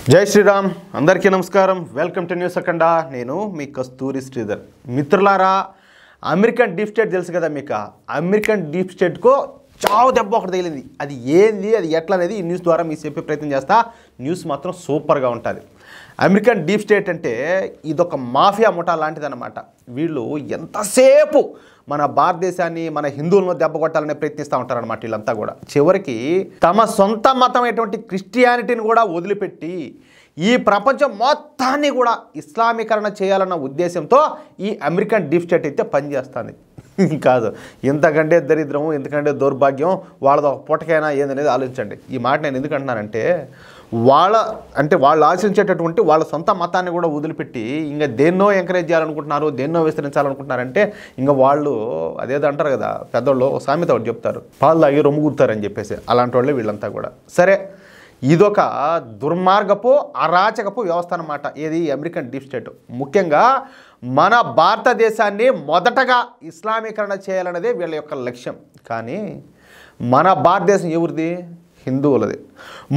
జై శ్రీరామ్ అందరికీ నమస్కారం. వెల్కమ్ టు న్యూస్ అఖండ. నేను మీ కస్తూరి శ్రీధర్. మిత్రులారా, అమెరికన్ డీప్ స్టేట్ తెలుసు కదా మీకు. అమెరికన్ డీప్ స్టేట్కు చావు దెబ్బ ఒకటి తగిలింది. అది ఏంది, అది ఎట్లా అనేది ఈ న్యూస్ ద్వారా మీకు చెప్పే ప్రయత్నం చేస్తా. న్యూస్ మాత్రం సూపర్గా ఉంటుంది. అమెరికన్ డీప్ స్టేట్ అంటే ఇదొక మాఫియా ముఠా లాంటిదన్నమాట. వీళ్ళు ఎంతసేపు మన భారతదేశాన్ని, మన హిందువులను దెబ్బ కొట్టాలని ప్రయత్నిస్తూ ఉంటారనమాట. వీళ్ళంతా కూడా చివరికి తమ సొంత మతమైనటువంటి క్రిస్టియానిటీని కూడా వదిలిపెట్టి ఈ ప్రపంచం మొత్తాన్ని కూడా ఇస్లామీకరణ చేయాలన్న ఉద్దేశంతో ఈ అమెరికన్ డీప్ స్టేట్ అయితే పనిచేస్తుంది. కాదు, ఇంతకంటే దరిద్రం, ఇంతకంటే దౌర్భాగ్యం వాళ్ళది ఒక పూటకైనా ఏందనేది ఆలోచించండి. ఈ మాట నేను ఎందుకు అంటున్నానంటే, వాళ్ళు ఆశించేటటువంటి వాళ్ళ సొంత మతాన్ని కూడా వదిలిపెట్టి ఇంకా దేన్నో ఎంకరేజ్ చేయాలనుకుంటున్నారు, దేన్నో విస్తరించాలనుకుంటున్నారంటే ఇంకా వాళ్ళు అదేదో అంటారు కదా పెద్దోళ్ళు, సామెత ఒకటి చెప్తారు, పాలు తాగి రొమ్ము గుర్తారని చెప్పేసి. అలాంటి వాళ్ళే వీళ్ళంతా కూడా. సరే, ఇదొక దుర్మార్గపు అరాచకపు వ్యవస్థ అన్నమాట. ఏది అమెరికన్ డీప్ స్టేట్. ముఖ్యంగా మన భారతదేశాన్ని మొదటగా ఇస్లామీకరణ చేయాలన్నదే వీళ్ళ యొక్క లక్ష్యం. కానీ మన భారతదేశం ఎవరిది? హిందువులది.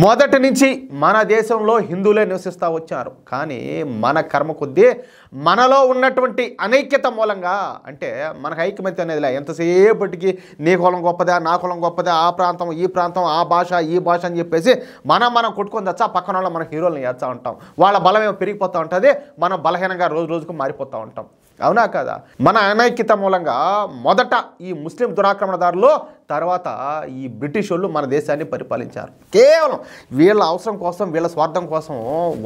మొదటి నుంచి మన దేశంలో హిందువులే నివసిస్తూ వచ్చారు. కానీ మన కర్మ కొద్దీ మనలో ఉన్నటువంటి అనైక్యత మూలంగా, అంటే మనకు ఐక్యమత్యం అనేది ఎంతసేపటికి నీ కులం గొప్పదా, నా కులం గొప్పదా, ఆ ప్రాంతం ఈ ప్రాంతం, ఆ భాష ఈ భాష అని చెప్పేసి మనం కొట్టుకొని తెచ్చా పక్కన వాళ్ళు మన హీరోలను చేస్తూ ఉంటాం. వాళ్ళ బలమేమో పెరిగిపోతూ ఉంటుంది, మనం బలహీనంగా రోజు రోజుకు మారిపోతూ ఉంటాం. అవునా కదా? మన అనైక్యత మూలంగా మొదట ఈ ముస్లిం దురాక్రమణదారులు, తర్వాత ఈ బ్రిటిష్ వాళ్ళు మన దేశాన్ని పరిపాలించారు. కేవలం వీళ్ళ అవసరం కోసం, వీళ్ళ స్వార్థం కోసం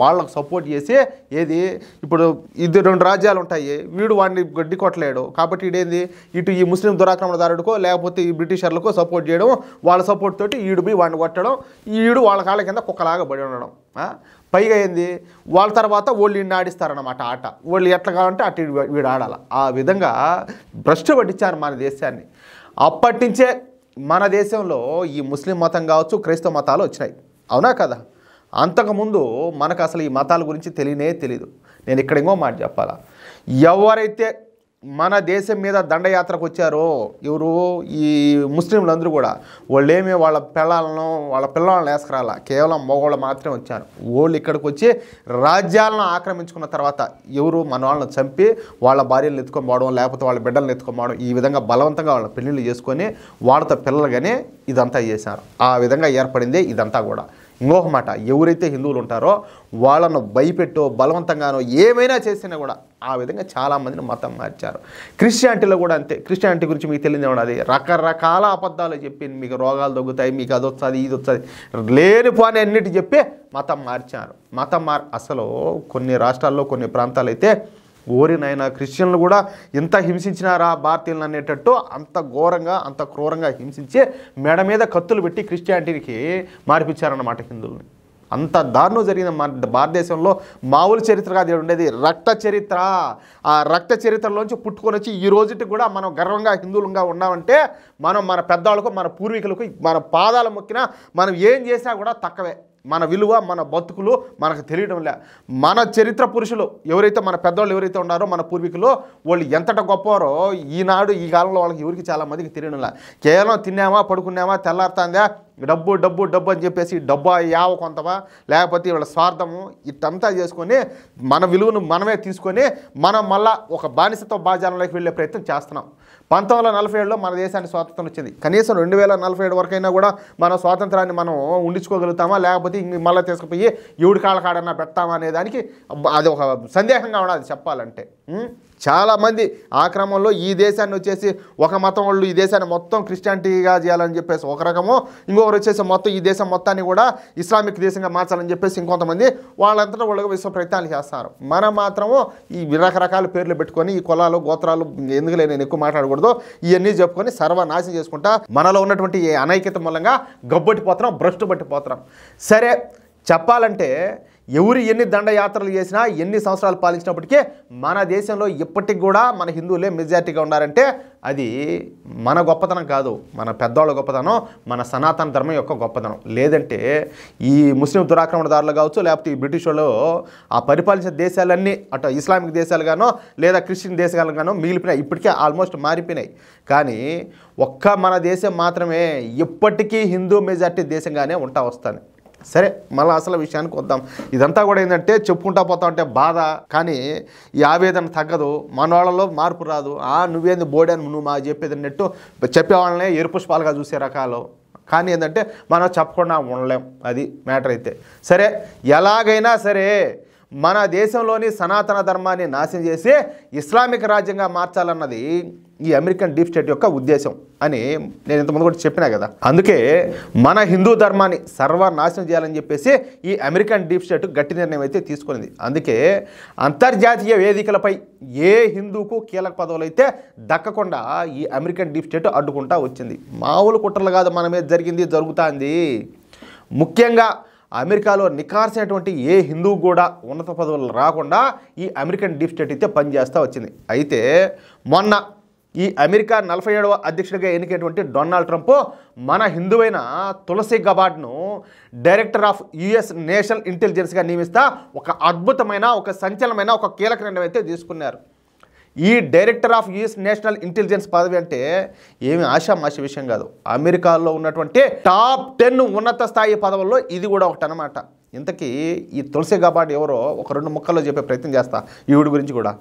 వాళ్ళకు సపోర్ట్ చేసి, ఏది ఇప్పుడు ఇది రెండు రాజ్యాలు ఉంటాయి, వీడు వాడిని గడ్డి కొట్టలేడు కాబట్టి ఇదేంది, ఇటు ఈ ముస్లిం దురాక్రమణదారుడికో లేకపోతే ఈ బ్రిటిషర్లకో సపోర్ట్ చేయడం, వాళ్ళ సపోర్ట్ తోటి ఈడు పోయి వాడిని కొట్టడం, ఈడు వాళ్ళ కాళ్ళ కింద కుక్కలాగా పడి ఉండడం. పైగా ఏంది, వాళ్ళ తర్వాత వాళ్ళు ఇన్ని ఆడిస్తారన్నమాట ఆట. వాళ్ళు ఎట్లా కావాలంటే అటు వీడు ఆడాలి. ఆ విధంగా భ్రష్టు పట్టించారు మన దేశాన్ని. అప్పటి నుంచే మన దేశంలో ఈ ముస్లిం మతం కావచ్చు, క్రైస్తవ మతాలు వచ్చినాయి. అవునా కదా? అంతకుముందు మనకు అసలు ఈ మతాల గురించి తెలియనే తెలీదు. నేను ఇక్కడ ఇంకో మాట చెప్పాలా, ఎవరైతే మన దేశం మీద దండయాత్రకు వచ్చారో ఎవరు, ఈ ముస్లింలందరూ కూడా, వాళ్ళేమీ వాళ్ళ పిల్లలను వేసుకురాల, కేవలం మగవాళ్ళు మాత్రమే వచ్చారు. వాళ్ళు ఇక్కడికి వచ్చి రాజ్యాలను ఆక్రమించుకున్న తర్వాత ఎవరు మన వాళ్ళని చంపి వాళ్ళ భార్యలను ఎత్తుకొని పోవడం, లేకపోతే వాళ్ళ బిడ్డలను ఎత్తుకొని పోవడం, ఈ విధంగా బలవంతంగా వాళ్ళ పెళ్ళిళ్ళు చేసుకొని వాళ్ళతో పిల్లలుగానే ఇదంతా చేశారు. ఆ విధంగా ఏర్పడిందే ఇదంతా కూడా. ఇంకొక మాట, ఎవరైతే హిందువులు ఉంటారో వాళ్ళను భయపెట్టో బలవంతంగానో ఏమైనా చేసినా కూడా ఆ విధంగా చాలామందిని మతం మార్చారు. క్రిస్టియానిటీలో కూడా అంతే. క్రిస్టియానిటీ గురించి మీకు తెలియదే ఉన్నది, రకరకాల అబద్ధాలు చెప్పి మీకు రోగాలు తగ్గుతాయి, మీకు అది వస్తుంది ఇది వస్తుంది, లేనిపోని అన్నిటి చెప్పి మతం మార్చారు. అసలు కొన్ని రాష్ట్రాల్లో కొన్ని ప్రాంతాలు అయితే ఓరినైనా క్రిస్టియన్లు కూడా ఇంత హింసించినారా భారతీయులను అనేటట్టు అంత ఘోరంగా, అంత క్రూరంగా హింసించి మెడ మీద కత్తులు పెట్టి క్రిస్టియానిటీకి మార్పించారన్నమాట హిందువుల్ని. అంత దారుణం జరిగిన మన భారతదేశంలో మామూలు చరిత్ర కాదు ఉండేది, రక్త చరిత్ర. ఆ రక్త చరిత్రలోంచి పుట్టుకొని వచ్చి ఈ రోజుకి కూడా మనం గర్వంగా హిందువులుగా ఉన్నామంటే మనం మన పెద్దవాళ్ళకు, మన పూర్వీకులకు మన పాదాలు మొక్కినా, మనం ఏం చేసినా కూడా తక్కువే. మన విలువ, మన బతుకులు మనకు తెలియడం లే. మన చరిత్ర పురుషులు ఎవరైతే, మన పెద్దవాళ్ళు ఎవరైతే ఉన్నారో, మన పూర్వీకులు, వాళ్ళు ఎంతట గొప్పవారో ఈనాడు ఈ కాలంలో వాళ్ళకి ఎవరికి చాలామందికి తెలియడం లే. కేవలం తిన్నామా, పడుకున్నామా, తెల్లారుతుందా, డబ్బు డబ్బు డబ్బు అని చెప్పేసి డబ్బా యావ కొంతమా, లేకపోతే వీళ్ళ స్వార్థము ఇట్టంతా చేసుకొని మన విలువను మనమే తీసుకొని మనం మళ్ళా ఒక బానిసత్వ బాజాలంలోకి వెళ్ళే ప్రయత్నం చేస్తున్నాం. 1947లో మన దేశానికి స్వాతంత్రం వచ్చింది. కనీసం 2047 వరకైనా కూడా మన స్వాతంత్రాన్ని మనం ఉండించుకోగలుగుతామా, లేకపోతే ఇంక మళ్ళీ తీసుకుపోయి ఎవడి కాళ్ళ కాడన్నా పెడతామా అనే దానికి అది ఒక సందేహంగా ఉన్నది చెప్పాలంటే. చాలామంది ఆ క్రమంలో ఈ దేశాన్ని వచ్చేసి ఒక మతం వాళ్ళు ఈ దేశాన్ని మొత్తం క్రిస్టియానిటీగా చేయాలని చెప్పేసి ఒక రకము, ఇంకొకరు వచ్చేసి మొత్తం ఈ దేశం మొత్తాన్ని కూడా ఇస్లామిక్ దేశంగా మార్చాలని చెప్పేసి ఇంకొంతమంది వాళ్ళంతటా వాళ్ళకి విశ్వ ప్రయత్నాలు చేస్తారు. మనం మాత్రము ఈ రకరకాల పేర్లు పెట్టుకొని ఈ కులాలు గోత్రాలు ఎందుకులే నేను ఎక్కువ మాట్లాడకూడదు, ఇవన్నీ చెప్పుకొని సర్వనాశనం చేసుకుంటా మనలో ఉన్నటువంటి ఈ అనైక్యత మూలంగా గబ్బట్టిపోతున్నాం, భ్రష్టు పట్టిపోతున్నాం. సరే, చెప్పాలంటే ఎవరు ఎన్ని దండయాత్రలు చేసినా, ఎన్ని సంవత్సరాలు పాలించినప్పటికీ మన దేశంలో ఇప్పటికి కూడా మన హిందువులే మెజారిటీగా ఉన్నారంటే అది మన గొప్పతనం కాదు, మన పెద్దవాళ్ళ గొప్పతనం, మన సనాతన ధర్మం యొక్క గొప్పతనం. లేదంటే ఈ ముస్లిం దురాక్రమణదారులు కావచ్చు, లేకపోతే ఈ బ్రిటిష్ వాళ్ళు ఆ పరిపాలించిన దేశాలన్నీ అటు ఇస్లామిక్ దేశాలుగానో లేదా క్రిస్టియన్ దేశాలుగానో మిగిలిపోయినాయి. ఇప్పటికే ఆల్మోస్ట్ మారిపోయినాయి. కానీ ఒక్క మన దేశం మాత్రమే ఇప్పటికీ హిందూ మెజారిటీ దేశంగానే ఉంటా వస్తుంది. సరే, మళ్ళీ అసలు విషయానికి వద్దాం. ఇదంతా కూడా ఏంటంటే చెప్పుకుంటా పోతా ఉంటే బాధ, కానీ ఈ ఆవేదన తగ్గదు, మన వాళ్ళలో మార్పు రాదు. నువ్వేంది బోడాను నువ్వు మా చెప్పేది అన్నట్టు చెప్పేవాళ్ళనే ఎరుపుష్పాలుగా చూసే రకాలు. కానీ ఏంటంటే మనం చెప్పకుండా ఉండలేం, అది మ్యాటర్ అయితే. సరే, ఎలాగైనా సరే మన దేశంలోని సనాతన ధర్మాన్ని నాశనం చేసి ఇస్లామిక్ రాజ్యంగా మార్చాలన్నది ఈ అమెరికన్ డీప్ స్టేట్ యొక్క ఉద్దేశం అని నేను ఇంతకుముందు కూడా చెప్పినా కదా. అందుకే మన హిందూ ధర్మాన్ని సర్వనాశనం చేయాలని చెప్పేసి ఈ అమెరికన్ డీప్ స్టేట్ గట్టి నిర్ణయం అయితే తీసుకునింది. అందుకే అంతర్జాతీయ వేదికలపై ఏ హిందూకు కీలక పదవులు అయితే దక్కకుండా ఈ అమెరికన్ డీప్ స్టేట్ అడ్డుకుంటా వచ్చింది. మామూలు కుట్రలు కాదు మన మీద జరుగుతుంది. ముఖ్యంగా అమెరికాలో నికార్సినటువంటి ఏ హిందూ కూడా ఉన్నత పదవులు రాకుండా ఈ అమెరికన్ డీప్ స్టేట్ అయితే పనిచేస్తూ వచ్చింది. అయితే మొన్న ఈ అమెరికా 47వ అధ్యక్షుడిగా ఎన్నికైనటువంటి డొనాల్డ్ ట్రంప్ మన హిందువైన తులసి గబార్డ్ను డైరెక్టర్ ఆఫ్ యుఎస్ నేషనల్ ఇంటెలిజెన్స్గా నియమిస్తా ఒక అద్భుతమైన, ఒక సంచలనమైన, ఒక కీలక నిర్ణయం అయితే తీసుకున్నారు. ఈ director of US national intelligence పదవి అంటే ఏమి ఆషామాషి విషయం కాదు. అమెరికాలో ఉన్నటువంటి టాప్ 10 ఉన్నత స్థాయి పదవుల్లో ఇది కూడా ఒకటి అన్నమాట. ఇంతకీ ఈ తులసి గబార్డ్ ఎవరో ఒక 2 ముక్కల్లో చెప్పే ప్రయత్నం చేస్తా ఈవిడి గురించి కూడా.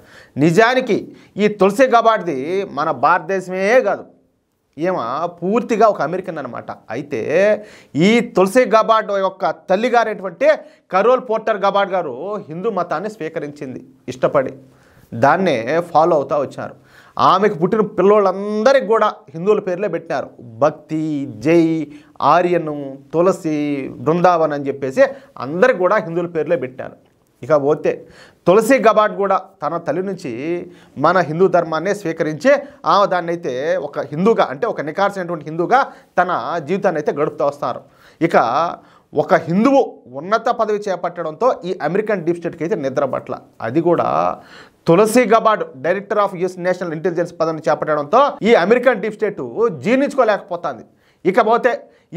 నిజానికి ఈ తులసి గబార్డ్ది మన భారతదేశమే కాదు, పూర్తిగా ఒక అమెరికన్ అనమాట. అయితే ఈ తులసి గబార్డ్ యొక్క తల్లిగారైనటువంటి కరోల్ పోర్టర్ గబార్డ్ గారు హిందూ మతాన్ని స్వీకరించింది ఇష్టపడి. దాన్నే ఫాలో అవుతూ వచ్చారు. ఆమెకు పుట్టిన పిల్లోళ్ళందరికీ కూడా హిందువుల పేర్లే పెట్టినారు. భక్తి, జై, ఆర్యను, తులసి, బృందావన్ అని చెప్పేసి అందరికి కూడా హిందువుల పేర్లే పెట్టారు. ఇక పోతే తులసి గబార్డ్ కూడా తన తల్లి నుంచి మన హిందూ ధర్మాన్నే స్వీకరించి ఆమె దాన్ని అయితే ఒక హిందూగా, అంటే ఒక నికార్సినటువంటి హిందూగా తన జీవితాన్ని అయితే గడుపుతూ వస్తారు. ఇక ఒక హిందువు ఉన్నత పదవి చేపట్టడంతో ఈ అమెరికన్ డీప్ స్టేట్కి అయితే నిద్రపట్ల. అది కూడా Tulsi Gabbard director of US national intelligence పదవిని చేపట్టడంతో ఈ అమెరికన్ డీప్ స్టేట్ జీర్ణించుకోలేకపోతుంది. ఇకపోతే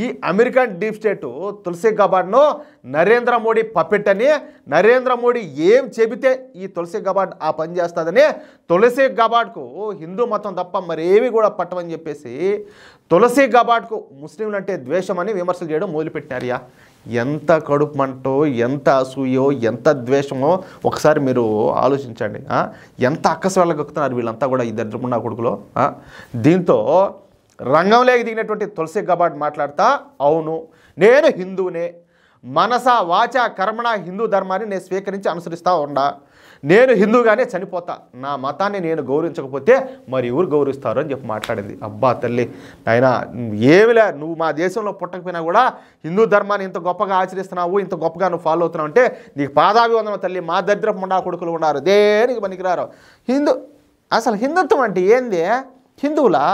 ఈ అమెరికన్ డీప్ స్టేట్ తులసి గబార్డ్ను నరేంద్ర మోడీ పప్పెట్ అని, నరేంద్ర మోడీ ఏం చెబితే ఈ తులసి గబార్డ్ ఆ పని చేస్తుందని, తులసి గబార్డ్కు హిందూ మతం తప్ప మరేవి కూడా పట్టమని చెప్పేసి తులసి గబార్డ్కు ముస్లింలు అంటే ద్వేషమని విమర్శలు చేయడం మొదలుపెట్టినారియా. ఎంత కడుపు మంటో, ఎంత అసూయో, ఎంత ద్వేషమో ఒకసారి మీరు ఆలోచించండి. ఎంత అక్కసు వెళ్ళగొక్కుతున్నారు వీళ్ళంతా కూడా ఈ దరిద్రపుండా కొడుకులో. దీంతో రంగంలోకి దిగినటువంటి తులసి గబార్డ్ మాట్లాడతా, అవును నేను హిందువునే, మనస వాచ కర్మణ హిందూ ధర్మాన్ని నేను స్వీకరించి అనుసరిస్తూ ఉండా, నేను హిందూగానే చనిపోతా, నా మతాన్ని నేను గౌరవించకపోతే మరి ఎవరు గౌరవిస్తారు అని చెప్పి మాట్లాడింది. అబ్బా తల్లి నాయనా, ఏమిలే నువ్వు మా దేశంలో పుట్టకపోయినా కూడా హిందూ ధర్మాన్ని ఇంత గొప్పగా ఆచరిస్తున్నావు, ఇంత గొప్పగా నువ్వు ఫాలో అవుతున్నావు అంటే నీకు పాదాభివందనం తల్లి. మా దరిద్రపు ముండా కొడుకులు ఉన్నారు, దేనికి పనికిరారు. అసలు హిందుత్వం అంటే ఏంది? హిందువులా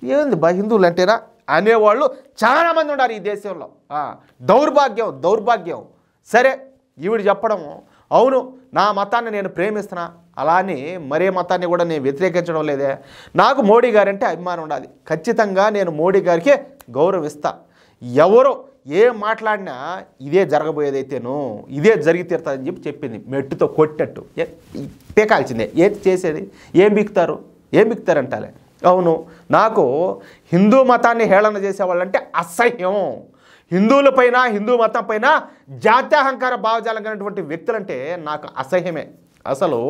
ఏంది హిందువులు అంటేనా అనేవాళ్ళు చాలామంది ఉన్నారు ఈ దేశంలో. దౌర్భాగ్యం. సరే, ఈవిడ చెప్పడం అవును నా మతాన్ని నేను ప్రేమిస్తున్నా, అలా అని మరే మతాన్ని కూడా నేను వ్యతిరేకించడం లేదే, నాకు మోడీ గారంటే అభిమానం ఉండాలి, ఖచ్చితంగా నేను మోడీ గారికి గౌరవిస్తా, ఎవరో ఏం మాట్లాడినా ఇదే జరగబోయేదైతేనో ఇదే జరిగి తీరుతుందని చెప్పింది. మెట్టుతో కొట్టట్టు పీకాల్సిందే. ఏది చేసేది? ఏం బిక్తారంటాలే. అవును, నాకు హిందూ మతాన్ని హేళన చేసేవాళ్ళంటే అసహ్యం. హిందువులపైన, హిందూ మతం పైన జాత్యాహంకార భావజాలం కలిగినటువంటి వ్యక్తులంటే నాకు అసహ్యమే. అసలు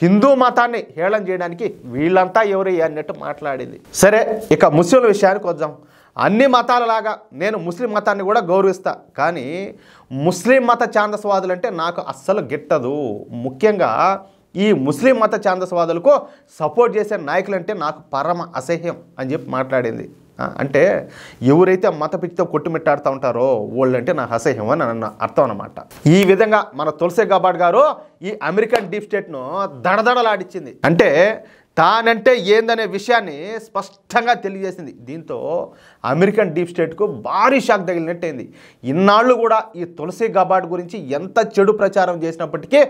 హిందూ మతాన్ని హేళన చేయడానికి వీళ్ళంతా ఎవరయ్యా అన్నట్టు మాట్లాడింది. సరే, ఇక ముస్లింల విషయానికి వద్దాం. అన్ని మతాలలాగా నేను ముస్లిం మతాన్ని కూడా గౌరవిస్తా, కానీ ముస్లిం మత ఛాందసవాదులు అంటే నాకు అస్సలు గిట్టదు. ముఖ్యంగా ఈ ముస్లిం మత ఛాందసవాదులకు సపోర్ట్ చేసే నాయకులంటే నాకు పరమ అసహ్యం అని చెప్పి మాట్లాడింది. అంటే ఎవరైతే మత పిచ్చితో కొట్టుమిట్టాడుతూ ఉంటారో వాళ్ళంటే నాకు అసహ్యం అని నన్ను అర్థం అన్నమాట. ఈ విధంగా మన తులసి గబార్డ్ గారు ఈ అమెరికన్ డీప్ స్టేట్ను దడదడలాడించింది. అంటే తానంటే ఏందనే విషయాన్ని స్పష్టంగా తెలియజేసింది. దీంతో అమెరికన్ డీప్ స్టేట్కు భారీ షాక్ తగిలినట్టయింది. ఇన్నాళ్ళు కూడా ఈ తులసి గబార్డ్ గురించి ఎంత చెడు ప్రచారం చేసినప్పటికీ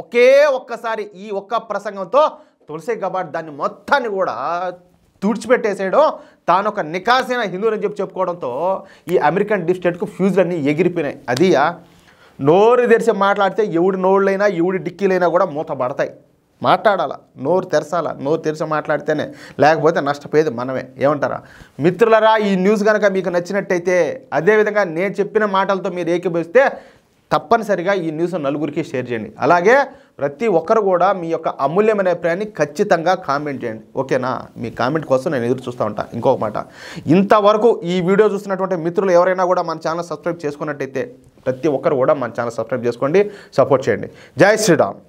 ఒకే ఒక్కసారి ఈ ఒక్క ప్రసంగంతో తులసి గబార్డ్ దాన్ని మొత్తాన్ని కూడా తుడిచిపెట్టేసేయడం, తాను ఒక నికాసైన హిందువుని చెప్పుకోవడంతో ఈ అమెరికన్ డీప్ స్టేట్కు ఫ్యూజులన్నీ ఎగిరిపోయినాయి. అదియా నోరు తెరిచి మాట్లాడితే ఎవడి నోళ్ళైనా ఎవడి డిక్కీలైనా కూడా మూతపడతాయి. మాట్లాడాలా, నోరు తెరచాలా, నోరు తెరిచి మాట్లాడితేనే, లేకపోతే నష్టపోయేది మనమే. ఏమంటారా మిత్రులరా? ఈ న్యూస్ కనుక మీకు నచ్చినట్టయితే, అదేవిధంగా నేను చెప్పిన మాటలతో మీరు ఏకీభవిస్తే తప్పనిసరిగా ఈ న్యూస్ నలుగురికి షేర్ చేయండి. అలాగే ప్రతి ఒక్కరు కూడా మీ యొక్క అమూల్యమైన అభిప్రాయాన్ని ఖచ్చితంగా కామెంట్ చేయండి. ఓకేనా? మీ కామెంట్ కోసం నేను ఎదురు చూస్తూ ఉంటాను. ఇంకొక మాట, ఇంతవరకు ఈ వీడియో చూస్తున్నటువంటి మిత్రులు ఎవరైనా కూడా మన ఛానల్ సబ్స్క్రైబ్ చేసుకున్నట్టయితే ప్రతి ఒక్కరు కూడా మన ఛానల్ సబ్స్క్రైబ్ చేసుకోండి, సపోర్ట్ చేయండి. జై శ్రీరామ్.